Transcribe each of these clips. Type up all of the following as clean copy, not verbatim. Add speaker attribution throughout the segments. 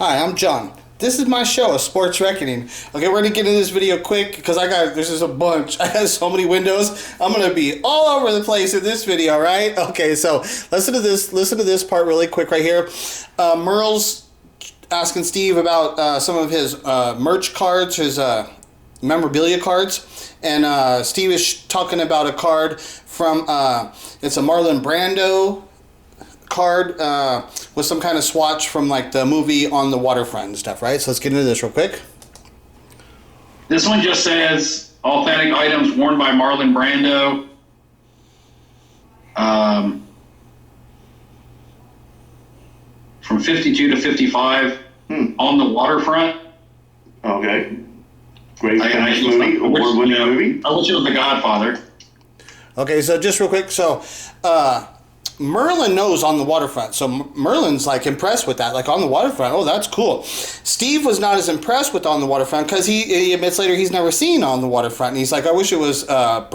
Speaker 1: Hi, I'm John. This is my show, A Sports Reckoning. Okay, we're gonna get into this video quick because there's just a bunch. I have so many windows. I'm gonna be all over the place in this video, right? Okay, so listen to this part really quick right here. Merle's asking Steve about some of his merch cards, his memorabilia cards, and Steve is talking about a card from it's a Marlon Brando card with some kind of swatch from like the movie On the Waterfront and stuff, right? So let's get into this real quick.
Speaker 2: This one just says authentic items worn by Marlon Brando. From 52 to 55 On the Waterfront.
Speaker 3: Okay. Great famous movie, award-winning movie.
Speaker 2: I wish it was The Godfather.
Speaker 1: Okay, so just real quick, so Merlin knows On the Waterfront, so Merlin's like impressed with that, like On the Waterfront, oh, that's cool. Steve was not as impressed with On the Waterfront because he admits later he's never seen On the Waterfront, and he's like, I wish it was I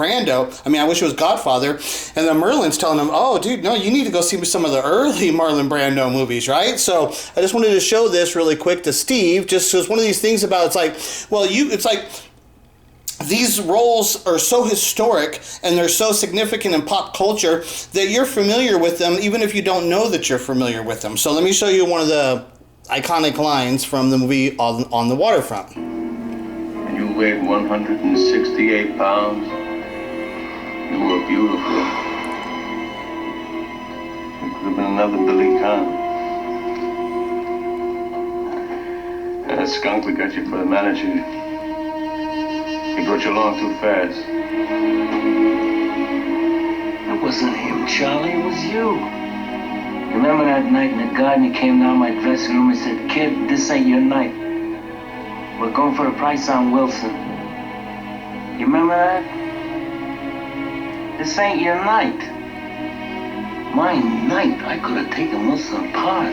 Speaker 1: wish it was Godfather. And then Merlin's telling him, oh, dude, no, you need to go see some of the early Marlon Brando movies, right? So I just wanted to show this really quick to Steve, just so it's one of these things about, it's like, well, it's like, these roles are so historic and they're so significant in pop culture that you're familiar with them even if you don't know that you're familiar with them. So let me show you one of the iconic lines from the movie On the Waterfront.
Speaker 4: You weighed 168 pounds. You were beautiful. You could have been another Billy Khan. That skunk we got you for the manager. He brought you along too fast.
Speaker 5: It wasn't him, Charlie. It was you. Remember that night in the garden? You came down my dressing room and said, "Kid, this ain't your night. We're going for the price on Wilson." You remember that? This ain't your night. My night. I could have taken Wilson apart.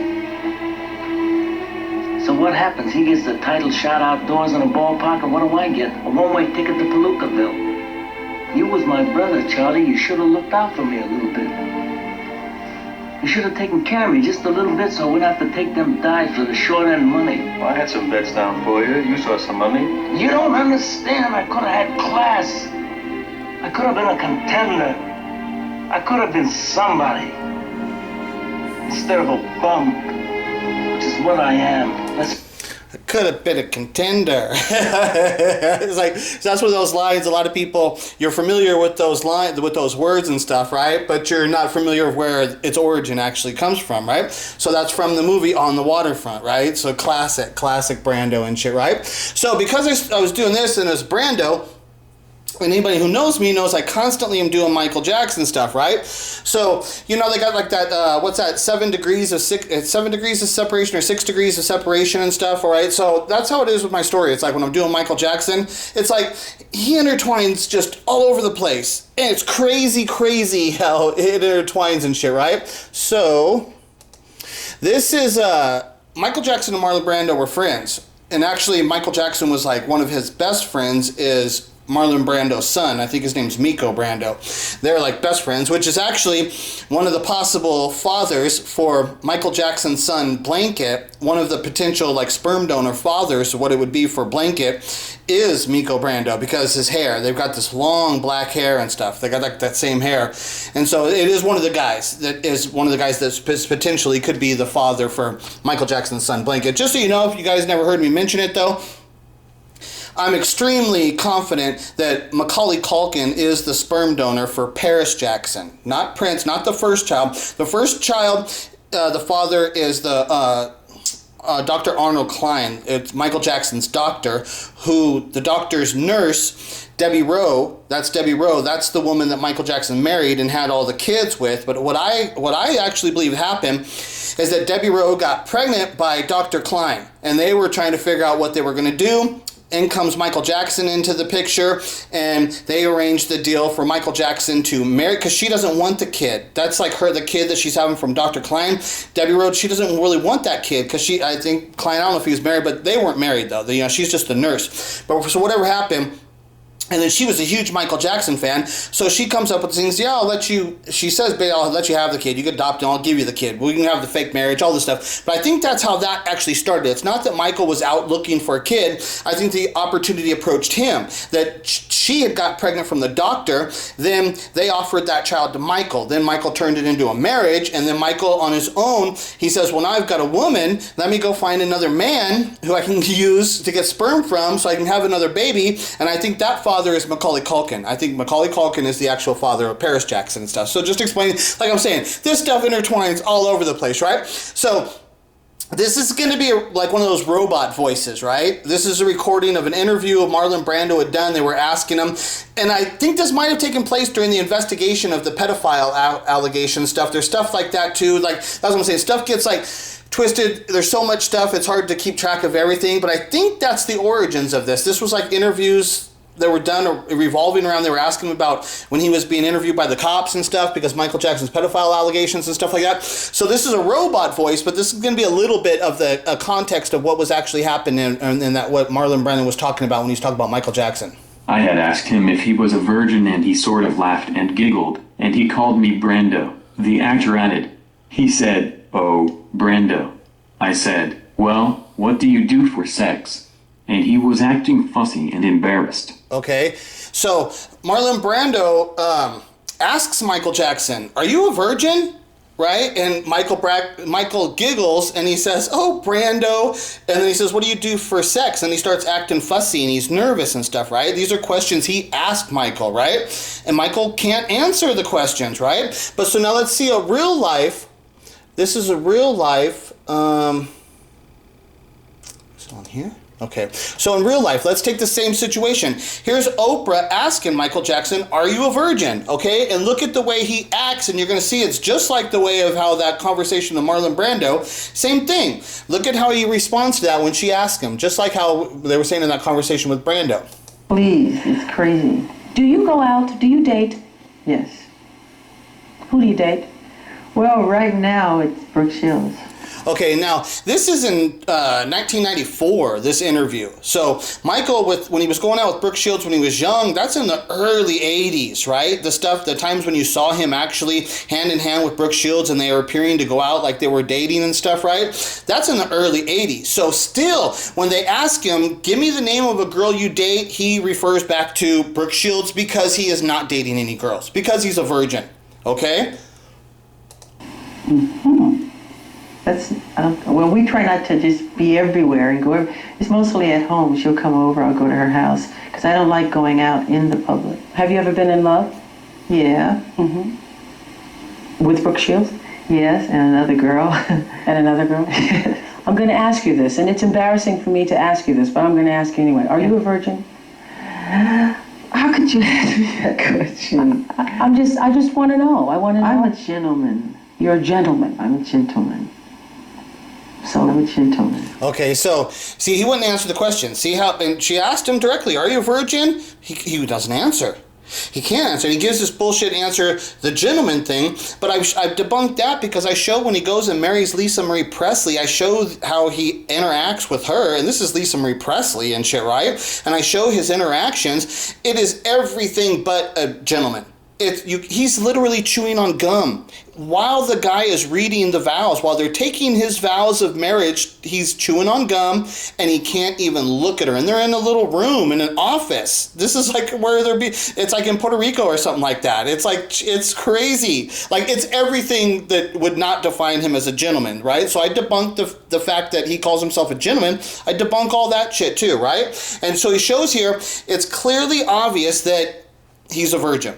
Speaker 5: So what happens? He gets the title shot outdoors in a ballpark, and what do I get? A one-way ticket to Palookaville. You was my brother, Charlie. You should have looked out for me a little bit. You should have taken care of me just a little bit so I wouldn't have to take them dives for the short-end money.
Speaker 4: Well, I had some bets down for you. You saw some money.
Speaker 5: You don't understand. I could have had class. I could have been a contender. I could have been somebody. Instead of a bum, which is what I am.
Speaker 1: I could have been a contender. It's like, so that's one of those lines. A lot of people, you're familiar with those lines, with those words and stuff, right? But you're not familiar with where its origin actually comes from, right? So that's from the movie On the Waterfront, right? So classic Brando and shit, right? So because I was doing this and it's Brando, and anybody who knows me knows I constantly am doing Michael Jackson stuff, right? So, you know, they got like that, what's that, 7 degrees of separation or 6 degrees of separation and stuff, all right? So that's how it is with my story. It's like when I'm doing Michael Jackson, it's like he intertwines just all over the place. And it's crazy how it intertwines and shit, right? So, this is, Michael Jackson and Marlon Brando were friends. And actually, Michael Jackson was like, one of his best friends is Marlon Brando's son. I think his name's Miko Brando. They're like best friends, which is actually one of the possible fathers for Michael Jackson's son Blanket. One of the potential like sperm donor fathers, what it would be for Blanket, is Miko Brando, because his hair, they've got this long black hair and stuff. They got like that same hair. And so it is one of the guys that potentially could be the father for Michael Jackson's son Blanket. Just so you know, if you guys never heard me mention it though, I'm extremely confident that Macaulay Culkin is the sperm donor for Paris Jackson. Not Prince, not the first child. The first child, the father is the Dr. Arnold Klein. It's Michael Jackson's doctor, who the doctor's nurse, Debbie Rowe, that's the woman that Michael Jackson married and had all the kids with. But what I actually believe happened is that Debbie Rowe got pregnant by Dr. Klein, and they were trying to figure out what they were going to do. In comes Michael Jackson into the picture, and they arranged the deal for Michael Jackson to marry, because she doesn't want the kid. That's like the kid that she's having from Dr. Klein. Debbie Rowe, she doesn't really want that kid, because I think Klein, I don't know if he was married, but they weren't married though. She's just a nurse. But so whatever happened, And then she was a huge Michael Jackson fan, so she comes up with things. Yeah, I'll let you. She says, "Babe, I'll let you have the kid. You can adopt him. I'll give you the kid. We can have the fake marriage, all this stuff." But I think that's how that actually started. It's not that Michael was out looking for a kid. I think the opportunity approached him. That she had got pregnant from the doctor. Then they offered that child to Michael. Then Michael turned it into a marriage, and then Michael, on his own, he says, "Well, now I've got a woman. Let me go find another man who I can use to get sperm from, so I can have another baby." And I think that father is Macaulay Culkin. I think Macaulay Culkin is the actual father of Paris Jackson and stuff. So just explaining, like I'm saying, this stuff intertwines all over the place, right? So this is going to be like one of those robot voices, right? This is a recording of an interview of Marlon Brando had done. They were asking him, and I think this might have taken place during the investigation of the pedophile allegation stuff. There's stuff like that too. Like that's what I'm saying. Stuff gets like twisted. There's so much stuff. It's hard to keep track of everything. But I think that's the origins of this. This was like interviews that were done revolving around. They were asking him about when he was being interviewed by the cops and stuff because Michael Jackson's pedophile allegations and stuff like that. So this is a robot voice, but this is going to be a little bit of the context of what was actually happening and that what Marlon Brando was talking about when he was talking about Michael Jackson.
Speaker 6: I had asked him if he was a virgin, and he sort of laughed and giggled, and he called me Brando. The actor added. He said, "Oh, Brando." I said, "Well, what do you do for sex?" And he was acting fussy and embarrassed.
Speaker 1: Okay, so Marlon Brando asks Michael Jackson, "Are you a virgin?" Right? And Michael giggles and he says, "Oh, Brando." And then he says, "What do you do for sex?" And he starts acting fussy and he's nervous and stuff, right? These are questions he asked Michael, right? And Michael can't answer the questions, right? But so now let's see a real life. This is a real life. Is it on here? Okay, so in real life, let's take the same situation. Here's Oprah asking Michael Jackson, "Are you a virgin?" Okay, and look at the way he acts, and you're going to see it's just like the way of how that conversation with Marlon Brando. Same thing. Look at how he responds to that when she asks him, just like how they were saying in that conversation with Brando.
Speaker 7: Please, it's crazy.
Speaker 8: Do you go out? Do you date?
Speaker 7: Yes.
Speaker 8: Who do you date?
Speaker 7: Well, right now it's Brooke Shields.
Speaker 1: Okay, now this is in 1994, this interview. So Michael, when he was going out with Brooke Shields when he was young, that's in the early 80s, right? The times when you saw him actually hand in hand with Brooke Shields and they were appearing to go out like they were dating and stuff, right? That's in the early 80s. So still, when they ask him, "Give me the name of a girl you date," he refers back to Brooke Shields because he is not dating any girls, because he's a virgin, okay?
Speaker 7: Mm-hmm. Well, we try not to just be everywhere and go. It's mostly at home. She'll come over. I'll go to her house because I don't like going out in the public.
Speaker 8: Have you ever been in love?
Speaker 7: Yeah.
Speaker 8: Mm-hmm. With Brooke Shields?
Speaker 7: Yes, and another girl.
Speaker 8: And another girl? I'm going to ask you this, and it's embarrassing for me to ask you this, but I'm going to ask you anyway. Are you a virgin?
Speaker 7: How could you ask me that question?
Speaker 8: I just want to know. I want to know.
Speaker 7: I'm a gentleman.
Speaker 8: You're a gentleman.
Speaker 7: I'm a gentleman. So I'm a gentleman.
Speaker 1: Okay, so see, he wouldn't answer the question. See how? And she asked him directly, "Are you a virgin?" He doesn't answer. He can't answer. He gives this bullshit answer, the gentleman thing. But I've debunked that because I show when he goes and marries Lisa Marie Presley, I show how he interacts with her, and this is Lisa Marie Presley and shit, right? And I show his interactions. It is everything but a gentleman. He's literally chewing on gum. While the guy is reading the vows, while they're taking his vows of marriage, he's chewing on gum and he can't even look at her. And they're in a little room in an office. This is like where it's like in Puerto Rico or something like that. It's like, it's crazy. Like, it's everything that would not define him as a gentleman, right? So I debunk the fact that he calls himself a gentleman. I debunk all that shit too, right? And so he shows here, it's clearly obvious that he's a virgin.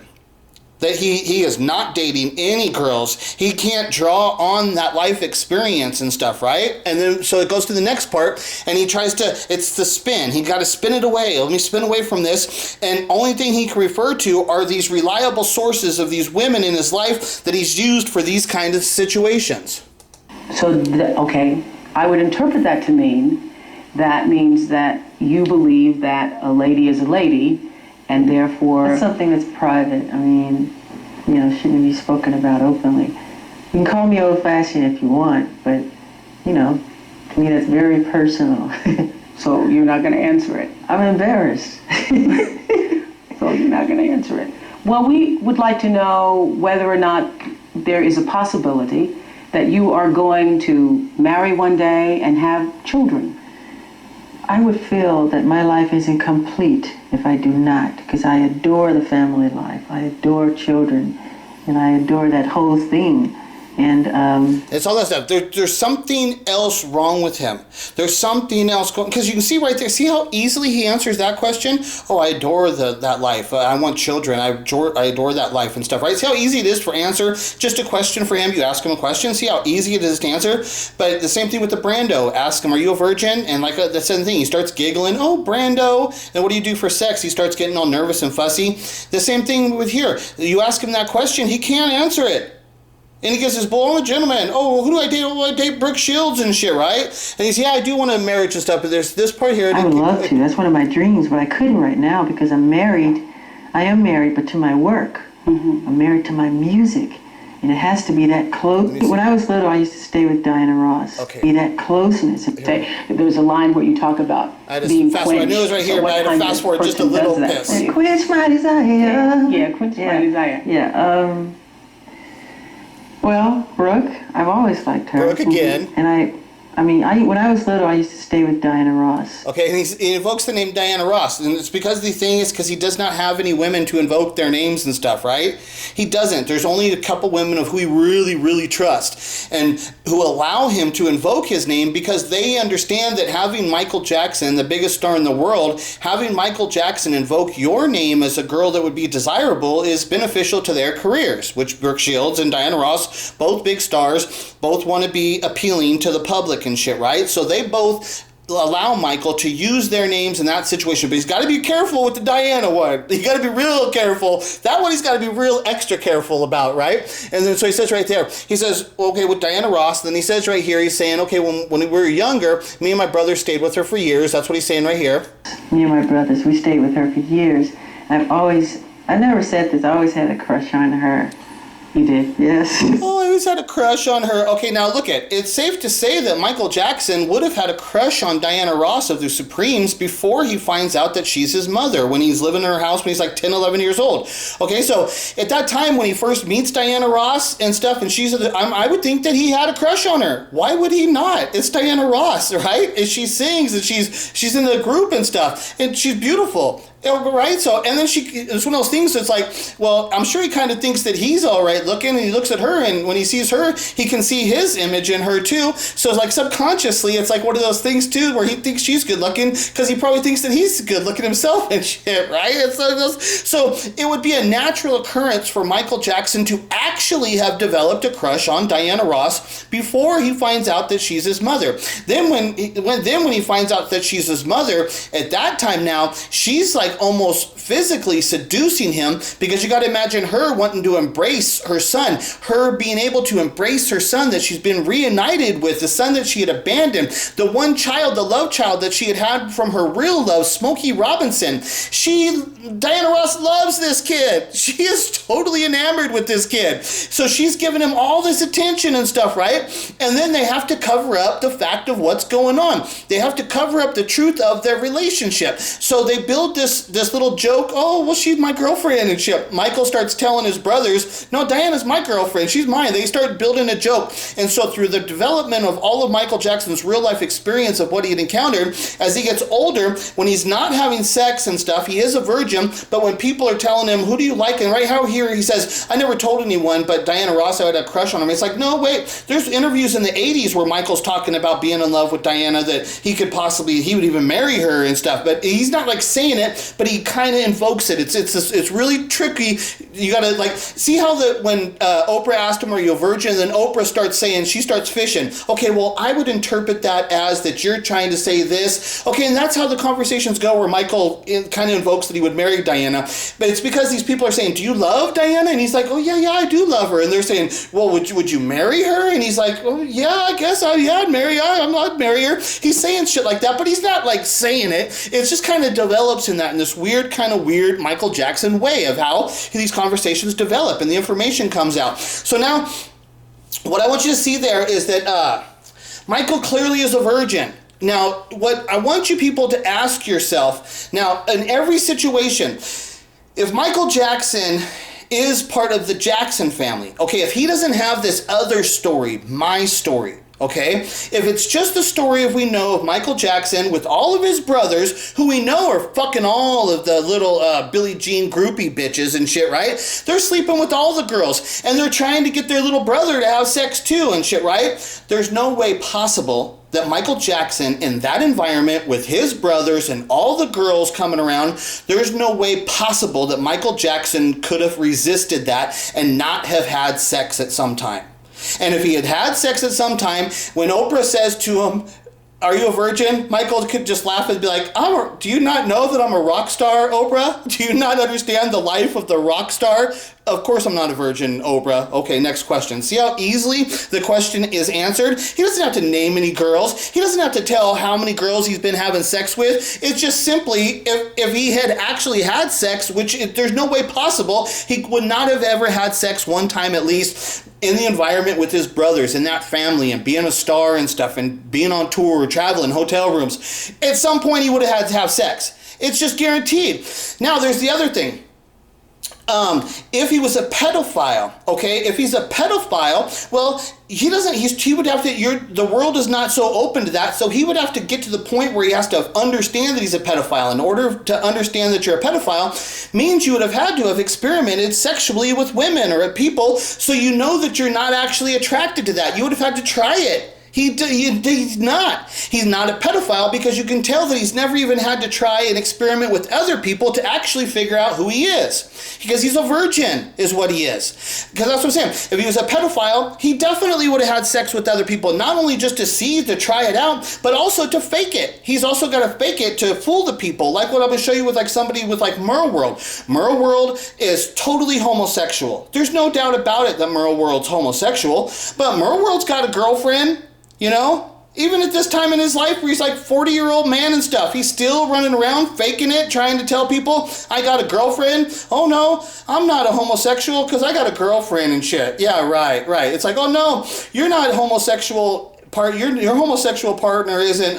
Speaker 1: That he is not dating any girls. He can't draw on that life experience and stuff, right? And then so it goes to the next part, and he tries to, it's the spin. He got to spin it away. Let me spin away from this. And only thing he can refer to are these reliable sources of these women in his life that he's used for these kind of situations.
Speaker 8: So, okay, I would interpret that to mean, that means that you believe that a lady is a lady, and therefore...
Speaker 7: It's something that's private. I mean, shouldn't be spoken about openly. You can call me old-fashioned if you want, but, to me that's very personal.
Speaker 8: So you're not going to answer it?
Speaker 7: I'm embarrassed.
Speaker 8: So you're not going to answer it. Well, we would like to know whether or not there is a possibility that you are going to marry one day and have children.
Speaker 7: I would feel that my life isn't complete if I do not, because I adore the family life. I adore children, and I adore that whole thing. And
Speaker 1: it's all that stuff. There's something else wrong with him. There's something else going, because you can see right there. See how easily he answers that question. Oh, I adore that life. I want children. I adore that life and stuff. Right? See how easy it is for answer. Just a question for him. You ask him a question. See how easy it is to answer. But the same thing with the Brando. Ask him, "Are you a virgin?" And like the same thing. He starts giggling. Oh, Brando. And what do you do for sex? He starts getting all nervous and fussy. The same thing with here. You ask him that question. He can't answer it. And he gets this, "Well, I'm a gentleman. Oh, who do I date? Oh, I date Brooke Shields and shit, right?" And he's, "Yeah, I do want a marriage and stuff, but there's this part here."
Speaker 7: I would love to. That's one of my dreams, but I couldn't right now because I'm married. I am married, but to my work. Mm-hmm. I'm married to my music. And it has to be that close. When I was little, I used to stay with Diana Ross.
Speaker 1: Okay.
Speaker 7: Be that closeness.
Speaker 8: There's a line where you talk about being
Speaker 1: fast forward. I knew it was right here, but I had to fast forward just a little bit.
Speaker 7: Quench my desire.
Speaker 8: Yeah, quench my desire.
Speaker 7: Yeah. Well, Brooke, I've always liked her.
Speaker 1: Brooke again.
Speaker 7: And when I was little, I used to stay with Diana Ross.
Speaker 1: Okay, and he invokes the name Diana Ross, and it's because the thing is because he does not have any women to invoke their names and stuff, right? He doesn't. There's only a couple women of who he really, really trusts, and who allow him to invoke his name because they understand that having Michael Jackson, the biggest star in the world, having Michael Jackson invoke your name as a girl that would be desirable is beneficial to their careers, which Brooke Shields and Diana Ross, both big stars, both want to be appealing to the public and shit, right? So they both allow Michael to use their names in that situation, but he's got to be careful with the Diana one. You got to be real careful. That one he's got to be real extra careful about, right? And then so he says right there, he says, okay, with Diana Ross. Then he says right here, he's saying, okay, when we were younger, me and my brother stayed with her for years. That's what he's saying right here.
Speaker 7: Me and my brothers, we stayed with her for years. I never said this, I always had a crush on her. You did, yes.
Speaker 1: Oh, I always had a crush on her. Okay, now look it's safe to say that Michael Jackson would have had a crush on Diana Ross of the Supremes before he finds out that she's his mother when he's living in her house when he's like 10, 11 years old. Okay, so at that time when he first meets Diana Ross and stuff, and I would think that he had a crush on her. Why would he not? It's Diana Ross, right? And she sings and she's in the group and stuff, and she's beautiful. Right? So, and then it's one of those things that's like, well, I'm sure he kind of thinks that he's all right looking, and he looks at her, and when he sees her, he can see his image in her too. So it's like subconsciously, it's like one of those things too, where he thinks she's good looking because he probably thinks that he's good looking himself and shit, right? So it would be a natural occurrence for Michael Jackson to actually have developed a crush on Diana Ross before he finds out that she's his mother. Then when he finds out that she's his mother, at that time now, she's like almost physically seducing him, because you got to imagine her wanting to embrace her son, her being able to embrace her son that she's been reunited with, the son that she had abandoned, the one child, the love child that she had from her real love, Smokey Robinson. Diana Ross loves this kid. She is totally enamored with this kid. So she's giving him all this attention and stuff, right? And then they have to cover up the fact of what's going on. They have to cover up the truth of their relationship. So they build this little joke, oh, well, she's my girlfriend and shit. Michael starts telling his brothers, no, Diana's my girlfriend, she's mine. They start building a joke. And so through the development of all of Michael Jackson's real life experience of what he had encountered, as he gets older, when he's not having sex and stuff, he is a virgin, but when people are telling him, who do you like? And right how here he says, I never told anyone, but Diana Ross, I had a crush on him. It's like, no, wait, there's interviews in the 80s where Michael's talking about being in love with Diana, that he would even marry her and stuff, but he's not like saying it, but he kind of invokes it. It's really tricky. You gotta like see how when Oprah asked him, are you a virgin? And then Oprah starts saying, she starts fishing. Okay, well, I would interpret that as that you're trying to say this. Okay, and that's how the conversations go, where Michael kind of invokes that he would marry Diana. But it's because these people are saying, do you love Diana? And he's like, oh yeah, I do love her. And they're saying, well, would you marry her? And he's like, oh yeah, I guess I'd marry her. I'd marry her. He's saying shit like that, but he's not like saying it. It's just kind of develops in this weird Michael Jackson way of how these conversations develop and the information comes out. So now, what I want you to see there is that Michael clearly is a virgin. Now, what I want you people to ask yourself, now, in every situation, if Michael Jackson is part of the Jackson family, okay, if he doesn't have this other story, my story, okay, if it's just the story of we know of Michael Jackson with all of his brothers, who we know are fucking all of the little Billie Jean groupie bitches and shit, right? They're sleeping with all the girls, and they're trying to get their little brother to have sex too and shit, right? There's no way possible that Michael Jackson, in that environment with his brothers and all the girls coming around, there's no way possible that Michael Jackson could have resisted that and not have had sex at some time. And if he had had sex at some time, when Oprah says to him, "Are you a virgin?" Michael could just laugh and be like, "Do you not know that I'm a rock star, Oprah? Do you not understand the life of the rock star? Of course I'm not a virgin, Oprah." Okay, next question. See how easily the question is answered? He doesn't have to name any girls. He doesn't have to tell how many girls he's been having sex with. It's just simply, if he had actually had sex, which there's no way possible, he would not have ever had sex one time at least in the environment with his brothers, in that family, and being a star and stuff, and being on tour, traveling, hotel rooms. At some point he would have had to have sex. It's just guaranteed. Now there's the other thing. If he was a pedophile, okay, if he's a pedophile, well, he would have to, the world is not so open to that, so he would have to get to the point where he has to understand that he's a pedophile. In order to understand that you're a pedophile means you would have had to have experimented sexually with women or people, so you know that you're not actually attracted to that. You would have had to try it. He's not. He's not a pedophile because you can tell that he's never even had to try and experiment with other people to actually figure out who he is. Because he's a virgin, is what he is. Because that's what I'm saying. If he was a pedophile, he definitely would have had sex with other people, not only just to see, to try it out, but also to fake it. He's also got to fake it to fool the people, like what I'm going to show you with like somebody with like Merle World. Merle World is totally homosexual. There's no doubt about it that Merle World's homosexual, but Merle World's got a girlfriend. You know, even at this time in his life where he's like 40-year-old man and stuff, he's still running around faking it, trying to tell people, "I got a girlfriend." "Oh no, I'm not a homosexual because I got a girlfriend and shit." Yeah, right. It's like, "Oh no, you're not homosexual your homosexual partner isn't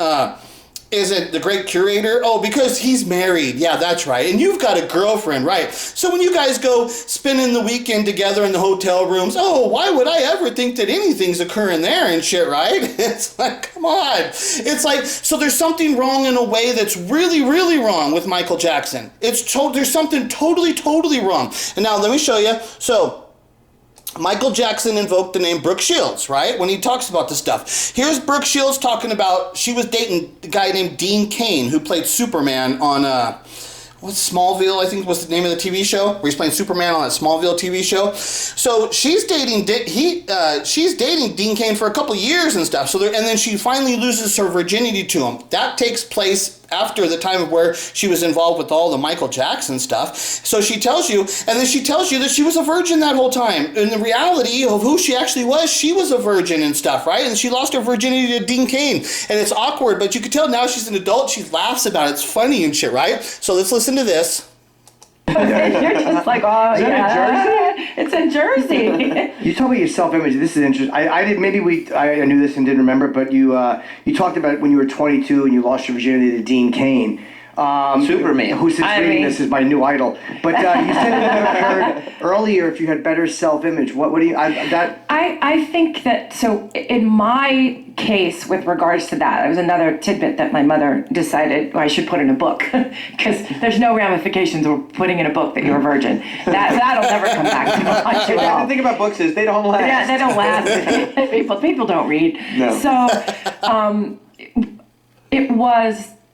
Speaker 1: the great Curator." "Oh, because he's married." "Yeah, that's right. And you've got a girlfriend," right? So when you guys go spending the weekend together in the hotel rooms, "Oh, why would I ever think that anything's occurring there and shit," right? It's like, come on. It's like, so there's something wrong in a way that's really, really wrong with Michael Jackson. There's something totally, totally wrong. And now let me show you. So Michael Jackson invoked the name Brooke Shields, right? When he talks about this stuff. Here's Brooke Shields talking about, she was dating a guy named Dean Cain, who played Superman on, Smallville, I think was the name of the TV show, where he's playing Superman on that Smallville TV show. So she's dating Dean Cain for a couple of years and stuff. And then she finally loses her virginity to him. That takes place after the time of where she was involved with all the Michael Jackson stuff. So she tells you that she was a virgin that whole time. And the reality of who she actually was, she was a virgin and stuff, right? And she lost her virginity to Dean Cain. And it's awkward, but you can tell now she's an adult, she laughs about it. It's funny and shit, right? So let's listen to this.
Speaker 8: You're just like, "Oh,
Speaker 9: is that
Speaker 8: yeah, it's in Jersey."
Speaker 9: You told me your self-image. This is interesting. I knew this and didn't remember, but you talked about when you were 22 and you lost your virginity to Dean Cain.
Speaker 5: Superman.
Speaker 9: Who sits reading this is my new idol. But you said that you heard earlier if you had better self-image. What do you?
Speaker 10: I think that, so in my case with regards to that, it was another tidbit that my mother decided I should put in a book, because there's no ramifications of putting in a book that you're a virgin. That'll never come back to haunt you.
Speaker 9: The thing about books is they don't last.
Speaker 10: Yeah, they don't last. People don't read.
Speaker 9: No.
Speaker 10: So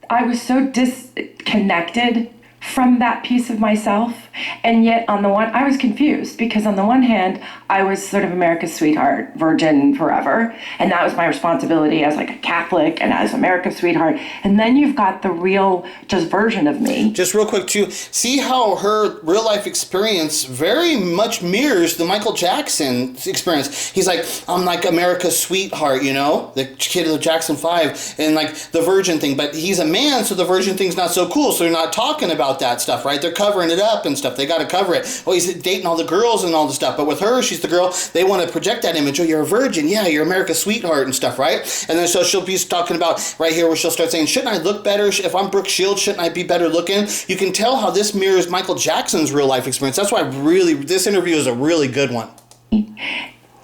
Speaker 10: I was so disconnected from that piece of myself, and yet I was confused, because on the one hand I was sort of America's sweetheart, virgin forever, and that was my responsibility as like a Catholic and as America's sweetheart, and then you've got the real just version of me.
Speaker 1: Just real quick too, see how her real life experience very much mirrors the Michael Jackson experience. He's like, "I'm like America's sweetheart," you know, the kid of the Jackson 5, and like the virgin thing, but he's a man, so the virgin thing's not so cool, so they're not talking about that stuff, right? They're covering it up and stuff. They got to cover it. Oh, he's dating all the girls and all the stuff. But with her, she's the girl. They want to project that image. Oh, you're a virgin. Yeah, you're America's sweetheart and stuff, right? And then so she'll be talking about right here where she'll start saying, shouldn't I look better? If I'm Brooke Shields, shouldn't I be better looking? You can tell how this mirrors Michael Jackson's real life experience. That's why this interview is a really good one.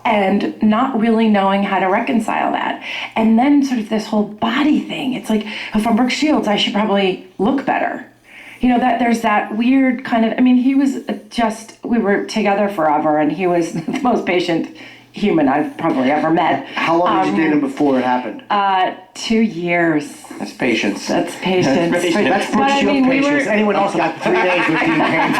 Speaker 10: And not really knowing how to reconcile that. And then sort of this whole body thing. It's like, if I'm Brooke Shields, I should probably look better. You know, that there's that weird kind of, I mean, he was we were together forever, and he was the most patient human I've probably ever met.
Speaker 9: How long did you date him before it happened?
Speaker 10: 2 years.
Speaker 9: That's patience.
Speaker 10: That's patience.
Speaker 9: That's Brooke Shields patience. Anyone else got 3 days with Dean Cain?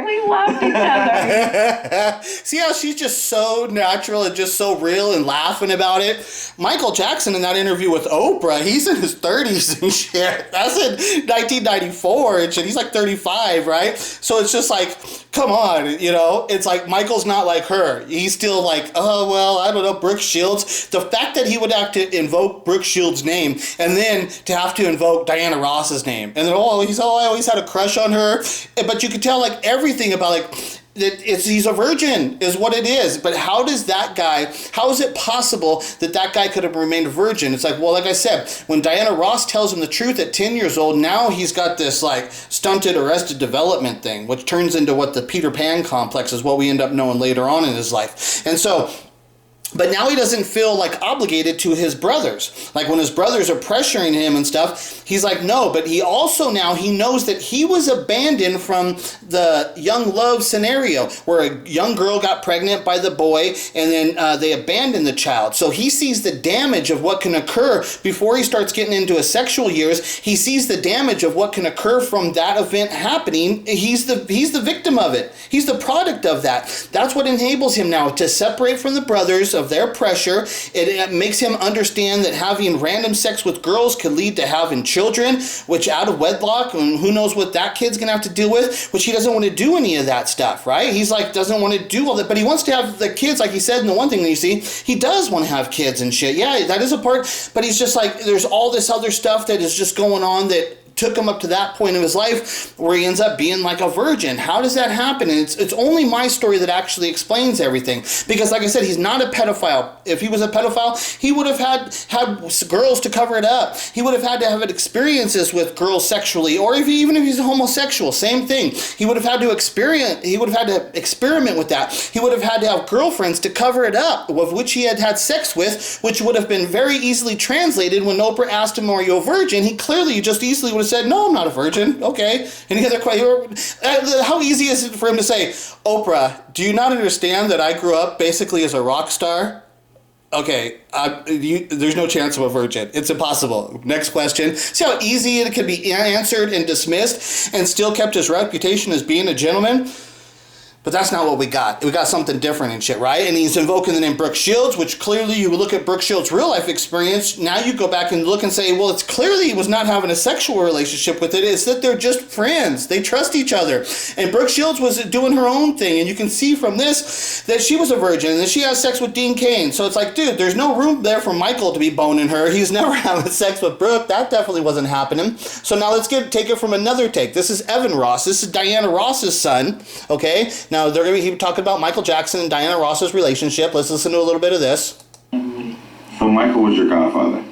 Speaker 10: We loved each other.
Speaker 1: See how she's just so natural and just so real and laughing about it? Michael Jackson in that interview with Oprah, he's in his 30s and shit. That's in 1994 and shit. He's like 35, right? So it's just like, come on, you know? It's like Michael's not like her. He's still like, oh, well, I don't know, Brooke Shields. The fact that he would have to invoke Brooke Shields' name and then to have to invoke Diana Ross's name. And then, I always had a crush on her. But you could tell, like, everything about, like, he's a virgin is what it is. But how is it possible that guy could have remained a virgin? It's like, well, like I said, when Diana Ross tells him the truth at 10 years old, now he's got this like stunted arrested development thing, which turns into what the Peter Pan complex is, what we end up knowing later on in his life. And so, but now he doesn't feel like obligated to his brothers. Like when his brothers are pressuring him and stuff, he's like, no. But he also now, he knows that he was abandoned from the young love scenario where a young girl got pregnant by the boy and then they abandoned the child. So he sees the damage of what can occur before he starts getting into his sexual years. He sees the damage of what can occur from that event happening. He's the victim of it. He's the product of that. That's what enables him now to separate from the brothers of their pressure. It makes him understand that having random sex with girls could lead to having children, which out of wedlock, and who knows what that kid's gonna have to deal with, which he doesn't want to do any of that stuff, right? He's like, doesn't want to do all that, but he wants to have the kids, like he said in the one thing that you see, he does want to have kids and shit. Yeah, that is a part, but he's just like, there's all this other stuff that is just going on that took him up to that point of his life where he ends up being like a virgin. How does that happen? And it's only my story that actually explains everything. Because like I said, he's not a pedophile. If he was a pedophile, he would have had girls to cover it up. He would have had to have experiences with girls sexually, or even if he's a homosexual, same thing. He would have had to experiment with that. He would have had to have girlfriends to cover it up, with which he had sex with, which would have been very easily translated when Oprah asked him, are you a virgin? He clearly just easily would have said, no, I'm not a virgin. Okay. Any other question? How easy is it for him to say, Oprah, do you not understand that I grew up basically as a rock star? Okay, there's no chance of a virgin. It's impossible. Next question. See how easy it could be answered and dismissed and still kept his reputation as being a gentleman? But that's not what we got. We got something different and shit, right? And he's invoking the name Brooke Shields, which clearly you look at Brooke Shields' real life experience. Now you go back and look and say, well, it's clearly he was not having a sexual relationship with it. It's that they're just friends. They trust each other. And Brooke Shields was doing her own thing. And you can see from this that she was a virgin and that she has sex with Dean Cain. So it's like, dude, there's no room there for Michael to be boning her. He's never having sex with Brooke. That definitely wasn't happening. So now let's take it from another take. This is Evan Ross. This is Diana Ross's son. Okay? Now, they're going to be talking about Michael Jackson and Diana Ross's relationship. Let's listen to a little bit of this.
Speaker 11: So Michael was your godfather?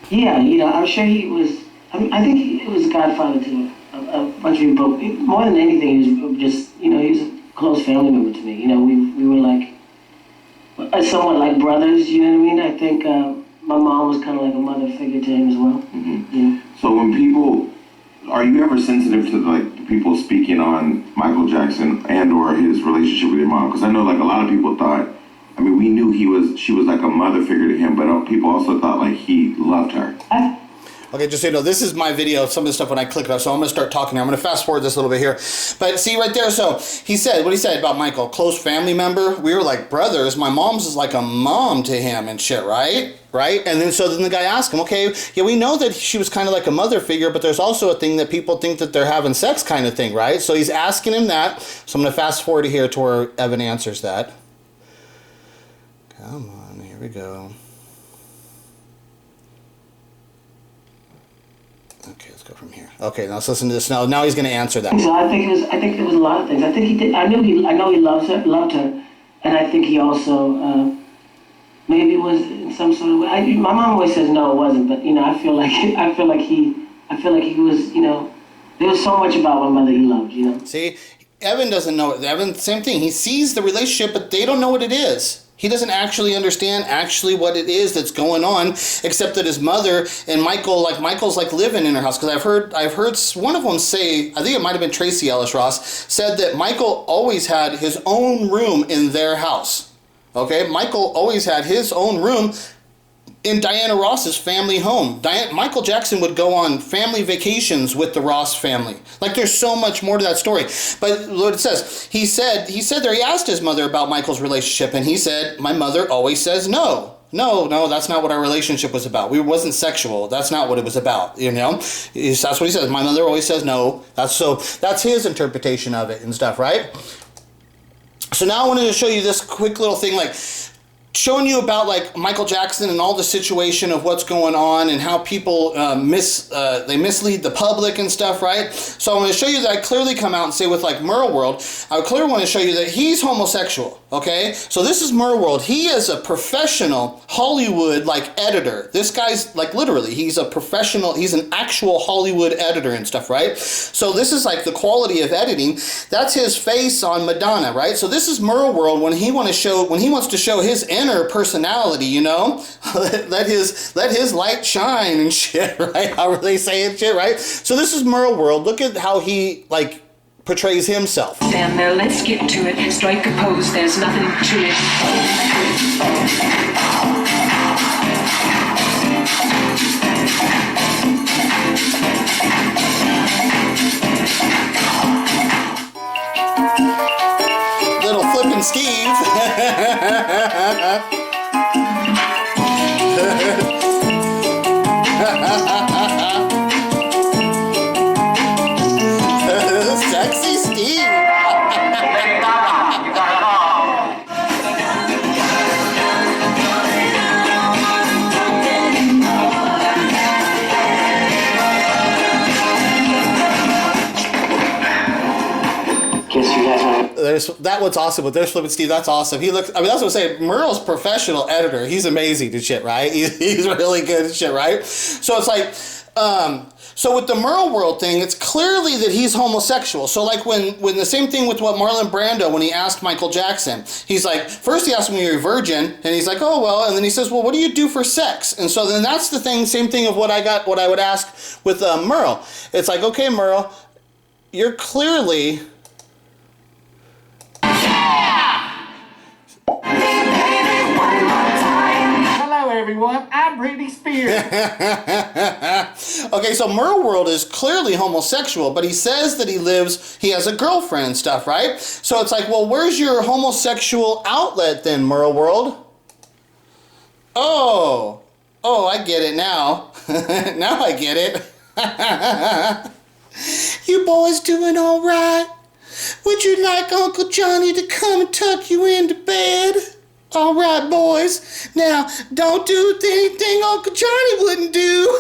Speaker 5: Yeah, I'm sure he was. I think he was a godfather to a bunch of people. More than anything, he was just, he was a close family member to me. We were like, somewhat like brothers, you know what I mean? I think my mom was kind of like a mother figure to him as well.
Speaker 11: Mm-hmm. So when people... Are you ever sensitive to like people speaking on Michael Jackson and or his relationship with your mom? Because I know like a lot of people thought, we knew she was like a mother figure to him, but people also thought like he loved her.
Speaker 1: Okay, just so you know, this is my video of some of the stuff when I click it up, so I'm going to start talking here. I'm going to fast forward this a little bit here. But see right there, so what he said about Michael, close family member, we were like brothers. My mom's is like a mom to him and shit, right? And then the guy asked him, okay, yeah, we know that she was kind of like a mother figure, but there's also a thing that people think that they're having sex kind of thing, right? So he's asking him that. So I'm going to fast forward to here to where Evan answers that. Come on, here we go. Okay, let's go from here. Okay, now let's listen to this. Now he's going to answer that.
Speaker 5: So I think it was a lot of things. I think he did. I know he loved her, and I think he also maybe was in some sort of way. My mom always says no, it wasn't, but I feel like he was. There was so much about my mother he loved.
Speaker 1: See, Evan doesn't know it. Evan, same thing. He sees the relationship, but they don't know what it is. He doesn't actually understand what it is that's going on, except that his mother and Michael's living in her house. Because I've heard one of them say, I think it might have been Tracy Ellis Ross, said that Michael always had his own room in their house. Okay, Michael always had his own room in Diana Ross's family home. Michael Jackson would go on family vacations with the Ross family. There's so much more to that story. But what it says, he said there, he asked his mother about Michael's relationship, and he said, my mother always says no. No, that's not what our relationship was about. We wasn't sexual. That's not what it was about, That's what he says. My mother always says no. That's his interpretation of it and stuff, right? So now I wanted to show you this quick little thing, showing you about Michael Jackson and all the situation of what's going on and how people they mislead the public and stuff, right? So I'm going to show you that I clearly come out and say with Merle World, I clearly want to show you that he's homosexual, okay? So this is Merle World. He is a professional Hollywood editor. This guy's literally, he's a professional, he's an actual Hollywood editor and stuff, right? So this is the quality of editing. That's his face on Madonna, right? So this is Merle World when he wants to show his inner personality, let his light shine and shit, right? How are they saying shit, right? So this is Merle World. Look at how he portrays himself.
Speaker 12: Damn, now let's get to it. Strike a pose, there's nothing to it.
Speaker 1: Little flippin' Steve. Sexy Steve. That one's awesome, but there's Flippin' Steve. That's awesome. That's what I'm saying. Merle's professional editor. He's amazing and shit, right? He's really good and shit, right? So it's so with the Merle World thing, it's clearly that he's homosexual. So when the same thing with what Marlon Brando, when he asked Michael Jackson, he's first he asked him, you're a virgin, and he's oh well, and then he says, well, what do you do for sex? And so then that's the same thing of what I would ask with Merle. It's okay, Merle, you're clearly...
Speaker 13: Hello everyone, I'm Britney Spears.
Speaker 1: Okay, so Merle World is clearly homosexual, but he says that he has a girlfriend and stuff, right? So it's well, where's your homosexual outlet then, Merle World? Oh, I get it now. Now I get it. You boys doing all right? Would you like Uncle Johnny to come and tuck you into bed? All right, boys. Now, don't do anything Uncle Johnny wouldn't do.